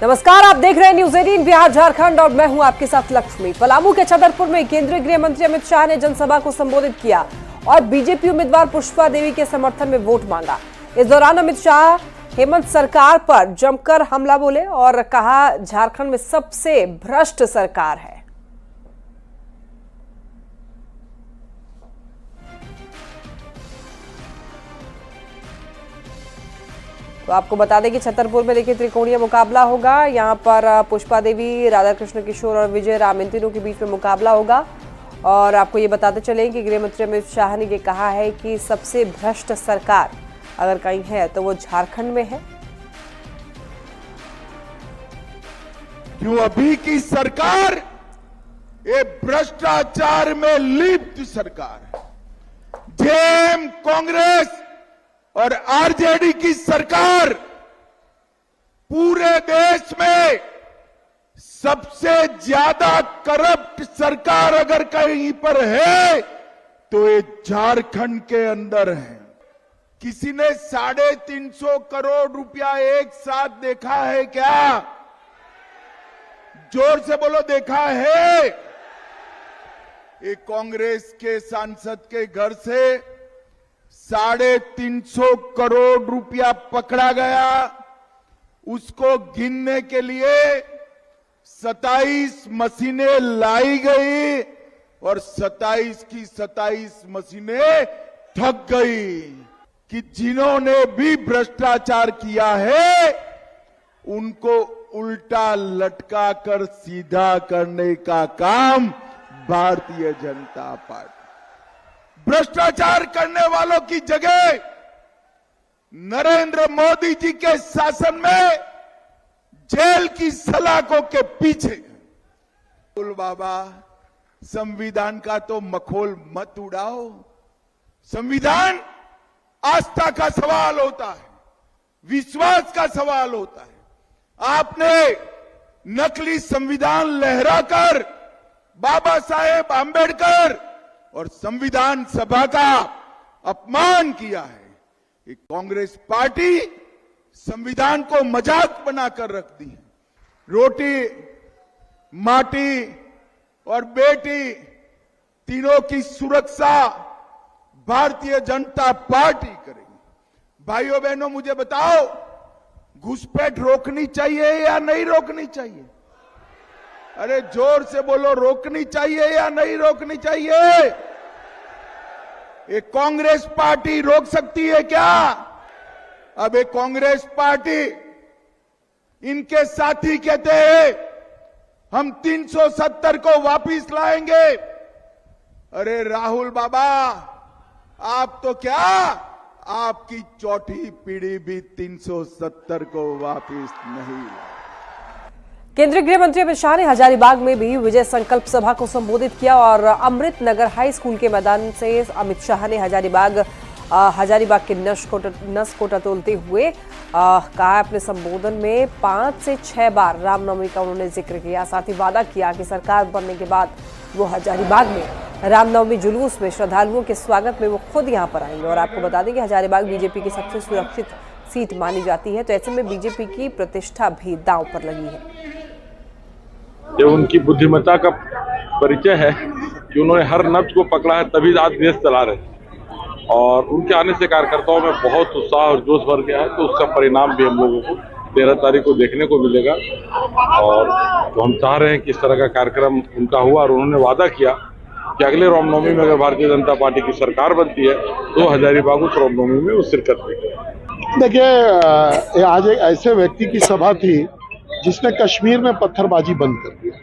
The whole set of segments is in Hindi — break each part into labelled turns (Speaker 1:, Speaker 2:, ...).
Speaker 1: नमस्कार, आप देख रहे हैं न्यूज 18 बिहार झारखंड और मैं हूं आपके साथ लक्ष्मी। पलामू के छतरपुर में केंद्रीय गृह मंत्री अमित शाह ने जनसभा को संबोधित किया और बीजेपी उम्मीदवार पुष्पा देवी के समर्थन में वोट मांगा। इस दौरान अमित शाह हेमंत सरकार पर जमकर हमला बोले और कहा झारखंड में सबसे भ्रष्ट सरकार है। तो आपको बता दें कि छतरपुर में देखिए त्रिकोणीय मुकाबला होगा। यहां पर पुष्पा देवी, राधाकृष्ण किशोर और विजय राम इन तीनों के बीच में मुकाबला होगा। और आपको ये बताते चलें कि गृह मंत्री अमित शाह ने ये कहा है कि सबसे भ्रष्ट सरकार अगर कहीं है तो वो झारखंड में है।
Speaker 2: क्यों अभी की सरकार ये भ्रष्टाचार में लिप्त सरकार है। जेएम, कांग्रेस और आरजेडी की सरकार पूरे देश में सबसे ज्यादा करप्ट सरकार अगर कहीं पर है तो ये झारखंड के अंदर है। किसी ने 350 करोड़ रुपया एक साथ देखा है क्या? जोर से बोलो, देखा है? ये कांग्रेस के सांसद के घर से 350 करोड़ रुपया पकड़ा गया। उसको गिनने के लिए 27 मशीनें लाई गई और 27 की 27 मशीनें थक गई कि जिन्होंने भी भ्रष्टाचार किया है उनको उल्टा लटका कर सीधा करने का काम भारतीय जनता पार्टी। भ्रष्टाचार करने वालों की जगह नरेंद्र मोदी जी के शासन में जेल की सलाखों के पीछे। बोल बाबा, संविधान का तो मखौल मत उड़ाओ। संविधान आस्था का सवाल होता है, विश्वास का सवाल होता है। आपने नकली संविधान लहराकर बाबा साहेब आंबेडकर और संविधान सभा का अपमान किया है। ये कांग्रेस पार्टी संविधान को मजाक बनाकर रख दी है। रोटी, माटी और बेटी तीनों की सुरक्षा भारतीय जनता पार्टी करेगी। भाइयों बहनों, मुझे बताओ, घुसपैठ रोकनी चाहिए या नहीं रोकनी चाहिए? अरे जोर से बोलो, रोकनी चाहिए या नहीं रोकनी चाहिए? ये कांग्रेस पार्टी रोक सकती है क्या? अब ये कांग्रेस पार्टी, इनके साथी कहते हैं हम 370 को वापिस लाएंगे। अरे राहुल बाबा, आप तो क्या, आपकी चौथी पीढ़ी भी 370 को वापिस नहीं लाए।
Speaker 1: केंद्रीय गृह मंत्री अमित शाह ने हजारीबाग में भी विजय संकल्प सभा को संबोधित किया और अमृत नगर हाई स्कूल के मैदान से अमित शाह ने हजारीबाग के नस को टटोलते हुए कहा अपने संबोधन में 5 से 6 बार रामनवमी का उन्होंने जिक्र किया। साथ ही वादा किया कि सरकार बनने के बाद वो हजारीबाग में रामनवमी जुलूस में श्रद्धालुओं के स्वागत में वो खुद यहाँ पर आएंगे। और आपको बता दें कि हजारीबाग बीजेपी की सबसे सुरक्षित सीट मानी जाती है, तो ऐसे में बीजेपी की प्रतिष्ठा भी दांव पर लगी है।
Speaker 3: ये उनकी बुद्धिमत्ता का परिचय है कि उन्होंने हर नब्ज को पकड़ा है, तभी आज देश चला रहे हैं। और उनके आने से कार्यकर्ताओं में बहुत उत्साह और जोश भर गया है, तो उसका परिणाम भी हम लोगों को 13 तारीख को देखने को मिलेगा। और तो हम चाह रहे हैं कि इस तरह का कार्यक्रम उनका हुआ और उन्होंने वादा किया कि अगले रामनवमी में अगर भारतीय जनता पार्टी की सरकार बनती है तो हजारीबाग उस रामनवमी में वो शिरकत करेंगे।
Speaker 4: देखिए, आज एक ऐसे व्यक्ति की सभा थी जिसने कश्मीर में पत्थरबाजी बंद कर दिया।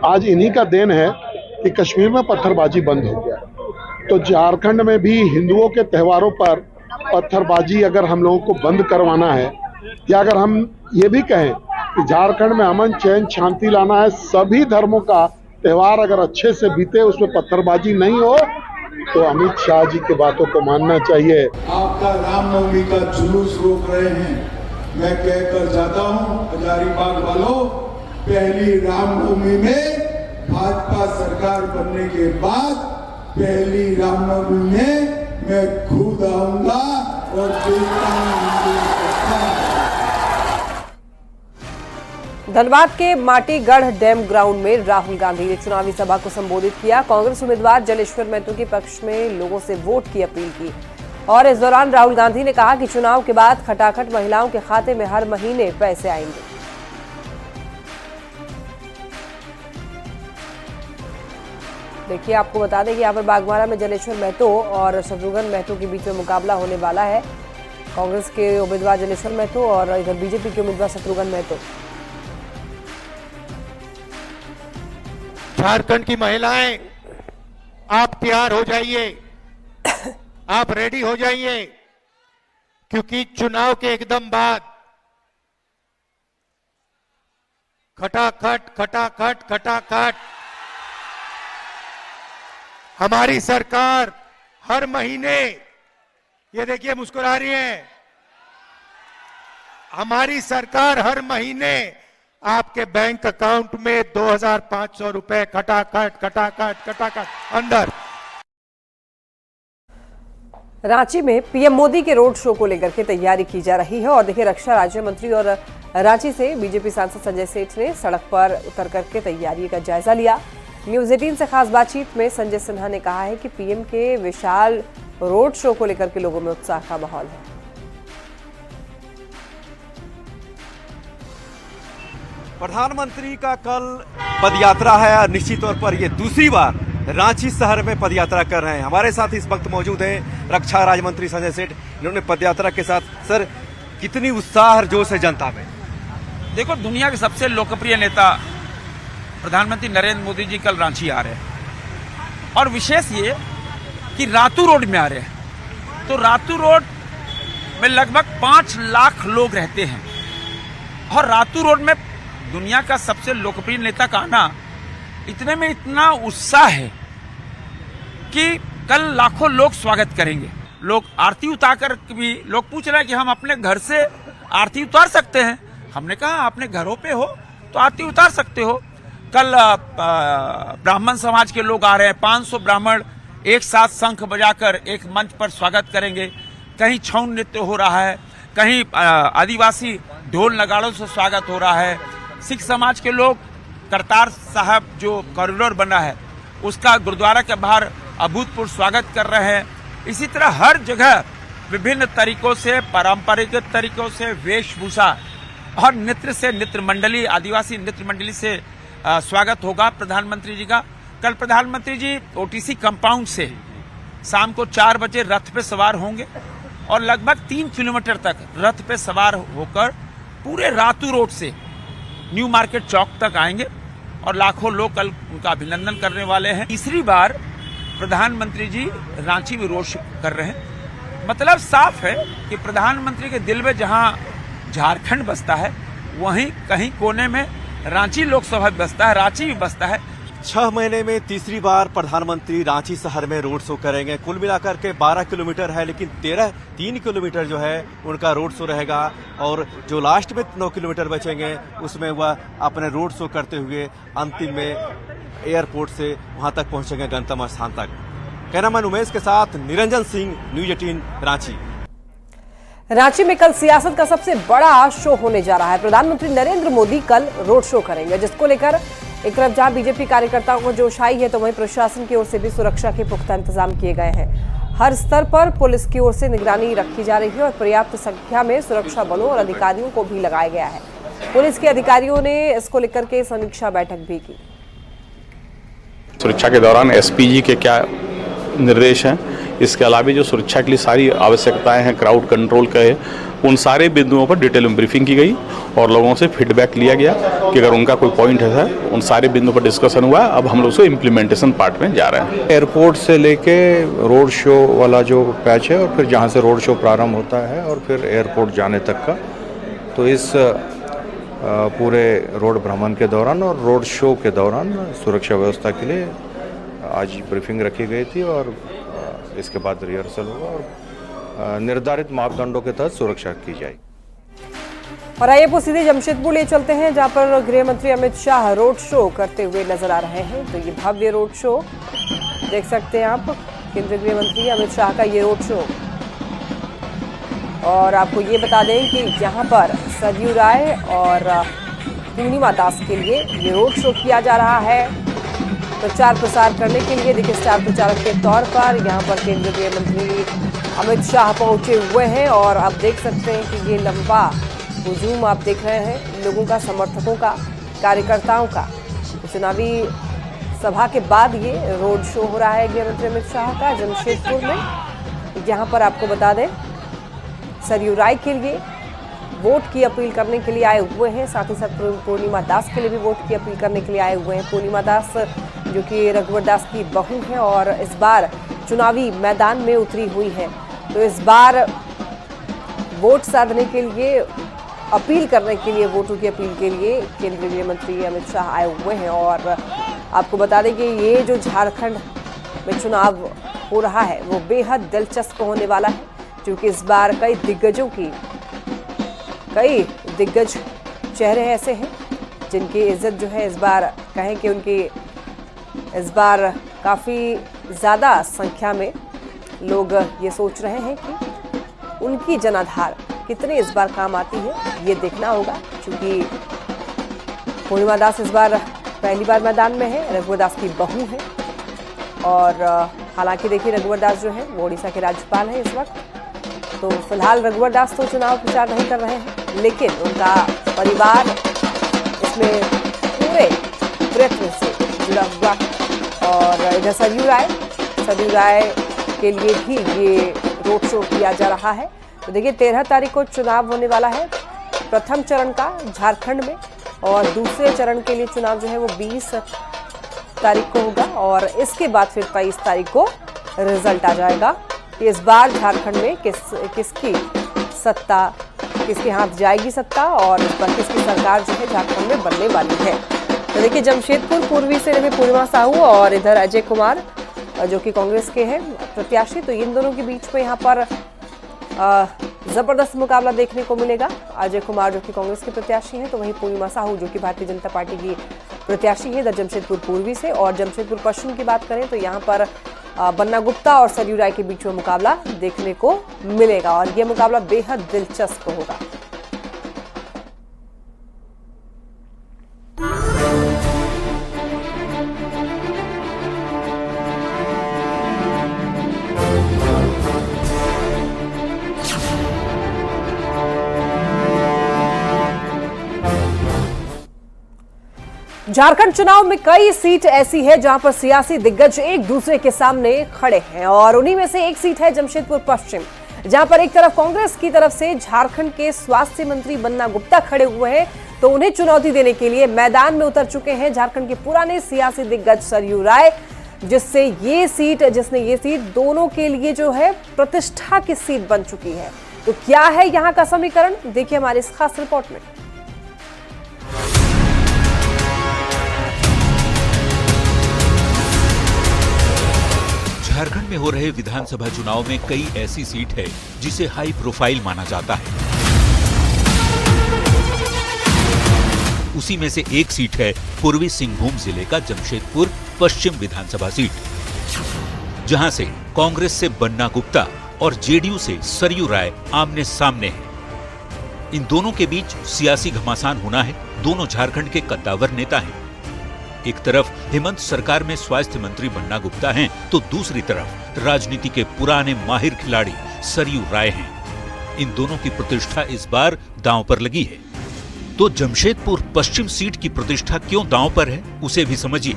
Speaker 4: आज इन्हीं का देन है कि कश्मीर में पत्थरबाजी बंद हो गया। तो झारखंड में भी हिंदुओं के त्योहारों पर पत्थरबाजी अगर हम लोगों को बंद करवाना है, या अगर हम ये भी कहें कि झारखंड में अमन चैन शांति लाना है, सभी धर्मों का त्योहार अगर अच्छे से बीते, उसमें पत्थरबाजी नहीं हो, तो अमित शाह जी की बातों को मानना चाहिए।
Speaker 5: आपका रामनवमी का जुलूस रोक रहे हैं, मैं कहकर जाता हूं हजारीबाग वालों, पहली रामनवमी में भाजपा सरकार बनने के बाद पहली रामनवमी में मैं खुद आऊंगा और देखता हूं।
Speaker 1: धनबाद के माटीगढ़ डैम ग्राउंड में राहुल गांधी ने चुनावी सभा को संबोधित किया। कांग्रेस उम्मीदवार जलेश्वर महतो के पक्ष में लोगों से वोट की अपील की और इस दौरान राहुल गांधी ने कहा कि चुनाव के बाद खटाखट महिलाओं के खाते में हर महीने पैसे आएंगे। देखिए, आपको बता दें कि यहाँ पर बागमारा में जलेश्वर महतो और शत्रुघ्न महतो के बीच में मुकाबला होने वाला है। कांग्रेस के उम्मीदवार जलेश्वर महतो और इधर बीजेपी के उम्मीदवार शत्रुघ्न महतो।
Speaker 6: झारखंड की महिलाएं, आप तैयार हो जाइए, आप रेडी हो जाइए, क्योंकि चुनाव के एकदम बाद खटाखट खटाखट खटाखट हमारी सरकार हर महीने, ये देखिए मुस्कुरा रही है, हमारी सरकार हर महीने आपके बैंक अकाउंट में 2500 रुपए खटाखट खटाखट खटाखट अंदर।
Speaker 1: रांची में पीएम मोदी के रोड शो को लेकर के तैयारी की जा रही है और देखिए, रक्षा राज्य मंत्री और रांची से बीजेपी सांसद संजय सेठ ने सड़क पर उतर करके तैयारी का जायजा लिया। न्यूज 18 से खास बातचीत में संजय सिन्हा ने कहा है कि पीएम के विशाल रोड शो को लेकर के लोगों में उत्साह का माहौल है।
Speaker 7: प्रधानमंत्री का कल पदयात्रा है और निश्चित तौर पर ये दूसरी बार रांची शहर में पदयात्रा कर रहे हैं। हमारे साथ इस वक्त मौजूद हैं रक्षा राज्य मंत्री संजय सेठ। इन्होंने पदयात्रा के साथ, सर कितनी उत्साह और जोश है जनता में?
Speaker 8: देखो, दुनिया के सबसे लोकप्रिय नेता प्रधानमंत्री नरेंद्र मोदी जी कल रांची आ रहे हैं और विशेष ये कि रातू रोड में आ रहे हैं। तो रातू रोड में लगभग 5 लाख लोग रहते हैं और रातू रोड में दुनिया का सबसे लोकप्रिय नेता का आना, इतने में इतना उत्साह है कि कल लाखों लोग स्वागत करेंगे। लोग आरती उतार कर भी लोग पूछ रहे हैं कि हम अपने घर से आरती उतार सकते हैं। हमने कहा अपने घरों पे हो तो आरती उतार सकते हो। कल ब्राह्मण समाज के लोग आ रहे हैं, 500 ब्राह्मण एक साथ शंख बजाकर एक मंच पर स्वागत करेंगे। कहीं छऊ नृत्य हो रहा है, कहीं आदिवासी ढोल नगाड़ों से स्वागत हो रहा है। सिख समाज के लोग करतार साहब जो कॉरिडोर बना है उसका गुरुद्वारा के बाहर अभूतपूर्व स्वागत कर रहे हैं। इसी तरह हर जगह विभिन्न तरीकों से, पारंपरिक तरीकों से वेशभूषा और नृत्य से, नृत्य मंडली, आदिवासी नृत्य मंडली से स्वागत होगा प्रधानमंत्री जी का। कल प्रधानमंत्री जी ओटीसी कंपाउंड से शाम को 4 बजे रथ पे सवार होंगे और लगभग 3 किलोमीटर तक रथ पे सवार होकर पूरे रातू रोड से न्यू मार्केट चौक तक आएंगे और लाखों लोग कल उनका अभिनंदन करने वाले हैं। तीसरी बार प्रधानमंत्री जी रांची में रोड शो कर रहे हैं। मतलब साफ है कि प्रधानमंत्री के दिल में जहां झारखंड बसता है, वहीं कहीं कोने में रांची लोकसभा बसता है, रांची भी बसता है।
Speaker 7: 6 महीने में तीसरी बार प्रधानमंत्री रांची शहर में रोड शो करेंगे। कुल मिलाकर के 12 किलोमीटर है, लेकिन 3 किलोमीटर जो है उनका रोड शो रहेगा और जो लास्ट में 9 किलोमीटर बचेंगे उसमें वह अपने रोड शो करते हुए अंतिम में एयरपोर्ट से वहां तक पहुंचेंगे, गंतव्य स्थान तक। कैमरामैन उमेश के साथ निरंजन सिंह, न्यूज 18 रांची।
Speaker 1: रांची में कल सियासत का सबसे बड़ा शो होने जा रहा है। प्रधानमंत्री नरेंद्र मोदी कल रोड शो करेंगे, जिसको लेकर एक तरफ जहां बीजेपी कार्यकर्ताओं को जोश आई है, तो वहीं प्रशासन की ओर से भी सुरक्षा के पुख्ता इंतजाम किए गए हैं। हर स्तर पर पुलिस की ओर से निगरानी रखी जा रही है और पर्याप्त संख्या में सुरक्षा बलों और अधिकारियों को भी लगाया गया है। पुलिस के अधिकारियों ने इसको लेकर के समीक्षा बैठक भी की।
Speaker 9: सुरक्षा के दौरान एसपीजी के क्या निर्देश हैं, इसके अलावा जो सुरक्षा के लिए सारी आवश्यकताएं हैं, क्राउड कंट्रोल के, उन सारे बिंदुओं पर डिटेल में ब्रीफिंग की गई और लोगों से फीडबैक लिया गया कि अगर उनका कोई पॉइंट है, उन सारे बिंदुओं पर डिस्कशन हुआ। अब हम लोग उसको इम्प्लीमेंटेशन पार्ट में जा रहे हैं।
Speaker 10: एयरपोर्ट से लेके रोड शो वाला जो पैच है और फिर जहाँ से रोड शो प्रारंभ होता है और फिर एयरपोर्ट जाने तक का, तो इस पूरे रोड भ्रमण के दौरान और रोड शो के दौरान सुरक्षा व्यवस्था के लिए आज ब्रीफिंग रखी गई थी और इसके बाद रिहर्सल होगा और निर्धारित मापदंडों के तहत सुरक्षा की जाएगी।
Speaker 1: और आइए वो सीधे जमशेदपुर ले चलते हैं, जहां पर गृह मंत्री अमित शाह रोड शो करते हुए नजर आ रहे हैं। तो ये भव्य रोड शो देख सकते हैं आप, केंद्रीय गृह मंत्री अमित शाह का ये रोड शो। और आपको ये बता दें कि यहाँ पर सरयू राय और पूर्णिमा दास के लिए ये रोड शो किया जा रहा है प्रचार प्रसार करने के लिए। देखिए स्टार प्रचारक के तौर पर यहाँ पर केंद्रीय गृह मंत्री अमित शाह पहुंचे हुए हैं और आप देख सकते हैं कि ये लंबा हुजूम आप देख रहे हैं लोगों का, समर्थकों का, कार्यकर्ताओं का। चुनावी सभा के बाद ये रोड शो हो रहा है गृह मंत्री अमित शाह का जमशेदपुर में। यहाँ पर आपको बता दें सरयू राय के लिए वोट की अपील करने के लिए आए हुए हैं, साथ ही साथ पूर्णिमा दास के लिए भी वोट की अपील करने के लिए आए हुए हैं। पूर्णिमा दास जो कि रघुवर दास की बहू है और इस बार चुनावी मैदान में उतरी हुई है, तो इस बार वोट साधने के लिए, अपील करने के लिए, वोटों की अपील के लिए केंद्रीय गृह मंत्री अमित शाह आए हुए हैं। और आपको बता दें कि ये जो झारखंड में चुनाव हो रहा है वो बेहद दिलचस्प होने वाला है, क्योंकि इस बार कई दिग्गज चेहरे ऐसे हैं जिनकी इज्जत जो है इस बार कहें कि उनकी इस बार काफ़ी ज़्यादा संख्या में लोग ये सोच रहे हैं कि उनकी जनाधार कितने इस बार काम आती है, ये देखना होगा। क्योंकि पूर्णिमा दास इस बार पहली बार मैदान में है, रघुवर दास की बहू है और हालांकि देखिए रघुवर दास जो है वो उड़ीसा के राज्यपाल हैं इस वक्त, तो फिलहाल रघुवर दास तो चुनाव प्रचार नहीं कर रहे हैं, लेकिन उनका परिवार इसमें पूरे प्रयत्न से जुड़ा हुआ है। और इधर सरयू राय के लिए भी ये रोड शो किया जा रहा है। तो देखिए 13 तारीख को चुनाव होने वाला है प्रथम चरण का झारखंड में, और दूसरे चरण के लिए चुनाव जो है वो 20 तारीख को होगा और इसके बाद फिर 23 तारीख को रिजल्ट आ जाएगा कि इस बार झारखंड में किसकी सत्ता, किसके हाथ जाएगी सत्ता और इस बार किसकी सरकार जो है झारखंड में बनने वाली है। तो देखिए जमशेदपुर पूर्वी से रहे पूर्णिमा साहू और इधर अजय कुमार जो कि कांग्रेस के हैं प्रत्याशी, तो इन दोनों के बीच में यहाँ पर जबरदस्त मुकाबला देखने को मिलेगा। अजय कुमार जो कि कांग्रेस के प्रत्याशी हैं, तो वहीं पूर्णिमा साहू जो कि भारतीय जनता पार्टी की प्रत्याशी है जमशेदपुर पूर्वी से। और जमशेदपुर पश्चिम की बात करें तो यहाँ पर बन्ना गुप्ता और सरयू राय के बीच में मुकाबला देखने को मिलेगा और यह मुकाबला बेहद दिलचस्प होगा। झारखंड चुनाव में कई सीट ऐसी है जहां पर सियासी दिग्गज एक दूसरे के सामने खड़े हैं और उन्हीं में से एक सीट है जमशेदपुर पश्चिम, जहां पर एक तरफ कांग्रेस की तरफ से झारखंड के स्वास्थ्य मंत्री बन्ना गुप्ता खड़े हुए हैं, तो उन्हें चुनौती देने के लिए मैदान में उतर चुके हैं झारखंड के पुराने सियासी दिग्गज सरयू राय, जिसने ये सीट दोनों के लिए जो है प्रतिष्ठा की सीट बन चुकी है। तो क्या है यहाँ का समीकरण, देखिए हमारी इस खास रिपोर्ट में।
Speaker 11: झारखंड में हो रहे विधानसभा चुनाव में कई ऐसी सीट है जिसे हाई प्रोफाइल माना जाता है। उसी में से एक सीट है पूर्वी सिंहभूम जिले का जमशेदपुर पश्चिम विधानसभा सीट, जहां से कांग्रेस से बन्ना गुप्ता और जेडीयू से सरयू राय आमने सामने हैं। इन दोनों के बीच सियासी घमासान होना है। दोनों झारखंड के कद्दावर नेता हैं। एक तरफ हेमंत सरकार में स्वास्थ्य मंत्री बन्ना गुप्ता हैं, तो दूसरी तरफ राजनीति के पुराने माहिर खिलाड़ी सरयू राय हैं। इन दोनों की प्रतिष्ठा इस बार दांव पर लगी है। तो जमशेदपुर पश्चिम सीट की प्रतिष्ठा क्यों दांव पर है, उसे भी समझिए।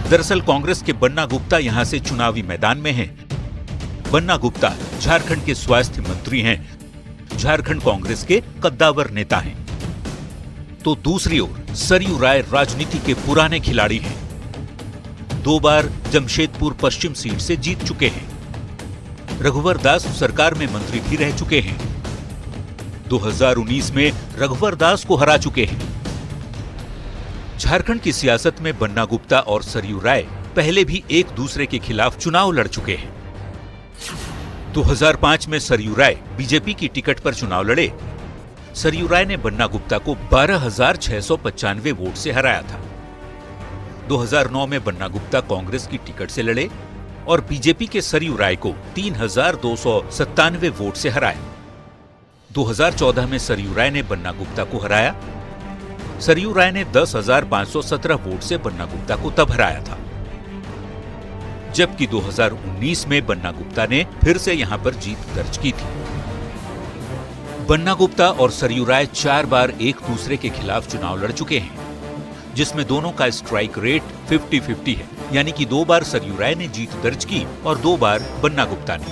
Speaker 11: दरअसल कांग्रेस के बन्ना गुप्ता यहां से चुनावी मैदान में हैं। बन्ना गुप्ता झारखंड के स्वास्थ्य मंत्री हैं, झारखंड कांग्रेस के कद्दावर नेता हैं। तो दूसरी ओर सरयू राय राजनीति के पुराने खिलाड़ी हैं। 2 बार जमशेदपुर पश्चिम सीट से जीत चुके हैं। रघुवर दास सरकार में मंत्री भी रह चुके हैं। 2019 में रघुवर दास को हरा चुके हैं। झारखंड की सियासत में बन्ना गुप्ता और सरयू राय पहले भी एक दूसरे के खिलाफ चुनाव लड़ चुके हैं। 2005 में सरयू राय बीजेपी की टिकट पर चुनाव लड़े। सरयू राय ने बन्ना गुप्ता को 12,695 वोट से हराया था। 2009 में बन्ना गुप्ता कांग्रेस की टिकट से लड़े और बीजेपी के सरयू राय को 3,297 वोट से हराया। 2014 में सरयू राय ने बन्ना गुप्ता को हराया। सरयू राय ने 10,517 वोट से बन्ना गुप्ता को तब हराया था, जबकि 2019 में बन्ना गुप्ता ने फिर से यहां पर जीत दर्ज की थी। बन्ना गुप्ता और सरयू राय 4 बार एक दूसरे के खिलाफ चुनाव लड़ चुके हैं, जिसमें दोनों का स्ट्राइक रेट 50-50 है, यानी कि 2 बार सरयू राय ने जीत दर्ज की और 2 बार बन्ना गुप्ता ने।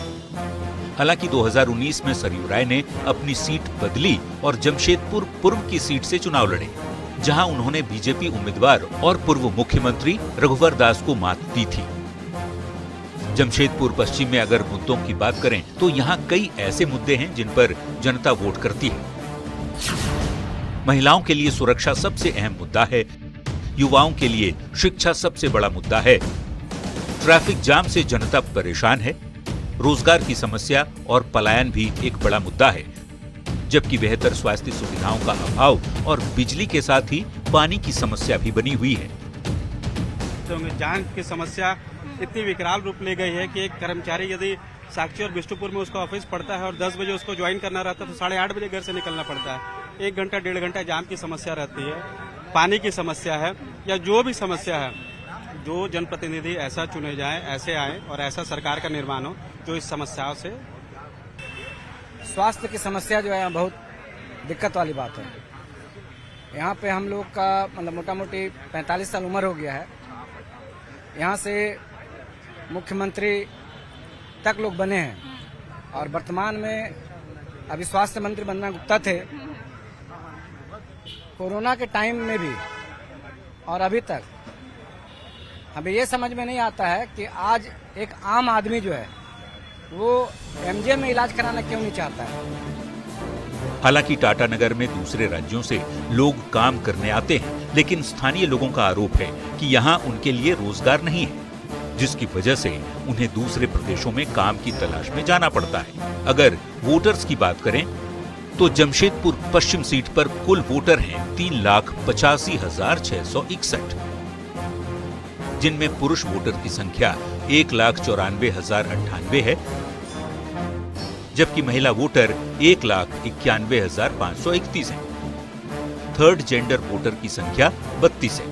Speaker 11: हालांकि 2019 में सरयू राय ने अपनी सीट बदली और जमशेदपुर पूर्व की सीट से चुनाव लड़े, जहां उन्होंने बीजेपी उम्मीदवार और पूर्व मुख्यमंत्री रघुवर दास को मात दी थी। जमशेदपुर पश्चिम में अगर मुद्दों की बात करें तो यहाँ कई ऐसे मुद्दे हैं जिन पर जनता वोट करती है। महिलाओं के लिए सुरक्षा सबसे अहम मुद्दा है, युवाओं के लिए शिक्षा सबसे बड़ा मुद्दा है, ट्रैफिक जाम से जनता परेशान है, रोजगार की समस्या और पलायन भी एक बड़ा मुद्दा है, जबकि बेहतर स्वास्थ्य सुविधाओं का अभाव और बिजली के साथ ही पानी की समस्या भी बनी हुई है।
Speaker 12: जांच की समस्या इतनी विकराल रूप ले गई है कि एक कर्मचारी यदि साक्षी और बिष्टुपुर में उसका ऑफिस पड़ता है और 10 बजे उसको ज्वाइन करना रहता है तो 8:30 बजे घर से निकलना पड़ता है। 1 घंटा 1.5 घंटा जाम की समस्या रहती है, पानी की समस्या है, या जो भी समस्या है, जो जनप्रतिनिधि ऐसा चुने जाए, ऐसे आए और ऐसा सरकार का निर्माण हो जो इस समस्याओं से।
Speaker 13: स्वास्थ्य की समस्या जो है बहुत दिक्कत वाली बात है। यहाँ पे हम लोग का मतलब मोटा मोटी 45 साल उम्र हो गया है। यहाँ से मुख्यमंत्री तक लोग बने हैं और वर्तमान में अभी स्वास्थ्य मंत्री बन्ना गुप्ता थे। कोरोना के टाइम में भी और अभी तक हमें ये समझ में नहीं आता है कि आज एक आम आदमी जो है वो एमजे में इलाज कराना क्यों नहीं चाहता है।
Speaker 11: हालांकि टाटानगर में दूसरे राज्यों से लोग काम करने आते हैं, लेकिन स्थानीय लोगों का आरोप है कि यहाँ उनके लिए रोजगार नहीं है, जिसकी वजह से उन्हें दूसरे प्रदेशों में काम की तलाश में जाना पड़ता है। अगर वोटर्स की बात करें तो जमशेदपुर पश्चिम सीट पर कुल वोटर हैं 3,85,661, जिनमें पुरुष वोटर की संख्या 1,94,098 है, जबकि महिला वोटर 1,91,531 है। थर्ड जेंडर वोटर की संख्या 32 है।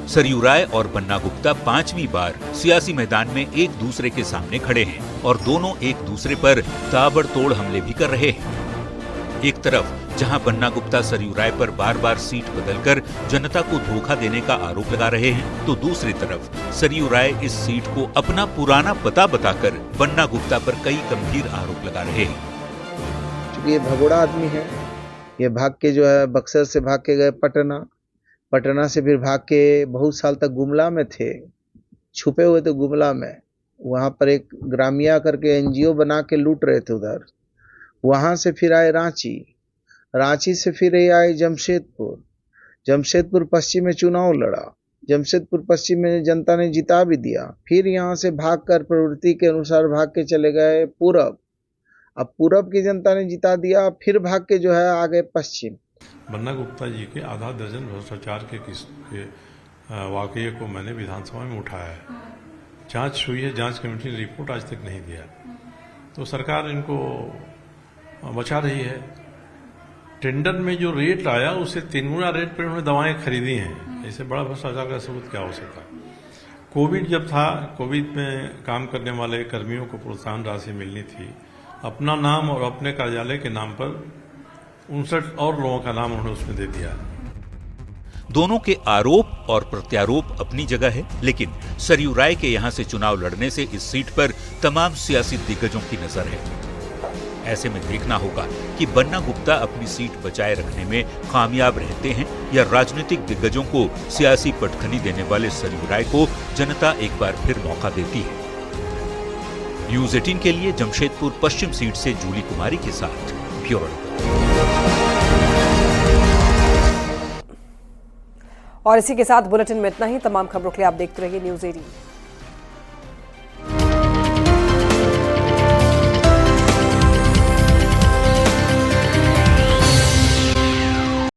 Speaker 11: सरयू राय और बन्ना गुप्ता 5वीं बार सियासी मैदान में एक दूसरे के सामने खड़े हैं और दोनों एक दूसरे पर ताबड़तोड़ हमले भी कर रहे हैं। एक तरफ जहां बन्ना गुप्ता सरयू राय पर बार बार सीट बदलकर जनता को धोखा देने का आरोप लगा रहे हैं, तो दूसरी तरफ सरयू राय इस सीट को अपना पुराना पता बताकर बन्ना गुप्ता पर कई गंभीर आरोप लगा रहे हैं।
Speaker 14: क्योंकि ये भगोड़ा आदमी है, ये भाग के जो है बक्सर से भाग के गए पटना से फिर भाग के बहुत साल तक गुमला में थे, छुपे हुए थे गुमला में। वहाँ पर एक ग्रामिया करके एनजीओ बना के लूट रहे थे उधर। वहाँ से फिर आए रांची से फिर आए जमशेदपुर पश्चिम में चुनाव लड़ा। जमशेदपुर पश्चिम में जनता ने जिता भी दिया। फिर यहाँ से भागकर प्रवृत्ति के अनुसार भाग के चले गए पूरब। अब पूरब की जनता ने जिता दिया, फिर भाग के जो है आ गए पश्चिम।
Speaker 3: बन्ना गुप्ता जी के आधा दर्जन भ्रष्टाचार के वाकये को मैंने विधानसभा में उठाया है। जांच हुई है, जांच कमेटी ने रिपोर्ट आज तक नहीं दिया, तो सरकार इनको बचा रही है। टेंडर में जो रेट आया उससे 3 गुना रेट पर उन्होंने दवाएं खरीदी हैं। ऐसे बड़ा भ्रष्टाचार का सबूत क्या हो सकता है। कोविड जब था, कोविड में काम करने वाले कर्मियों को प्रोत्साहन राशि मिलनी थी। अपना नाम और अपने कार्यालय के नाम पर 59 और लोगों का नाम उन्होंने उसमें दे दिया।
Speaker 11: दोनों के आरोप और प्रत्यारोप अपनी जगह है, लेकिन सरयू राय के यहां से चुनाव लड़ने से इस सीट पर तमाम सियासी दिग्गजों की नजर है। ऐसे में देखना होगा कि बन्ना गुप्ता अपनी सीट बचाए रखने में कामयाब रहते हैं या राजनीतिक दिग्गजों को सियासी पटखनी देने वाले सरयू राय को जनता एक बार फिर मौका देती है। न्यूज 18 के लिए जमशेदपुर पश्चिम सीट से जूली कुमारी के साथ ब्यूरो रिपोर्ट।
Speaker 1: और इसी के साथ बुलेटिन में इतना ही। तमाम खबरों के लिए आप देखते रहिए न्यूज 18।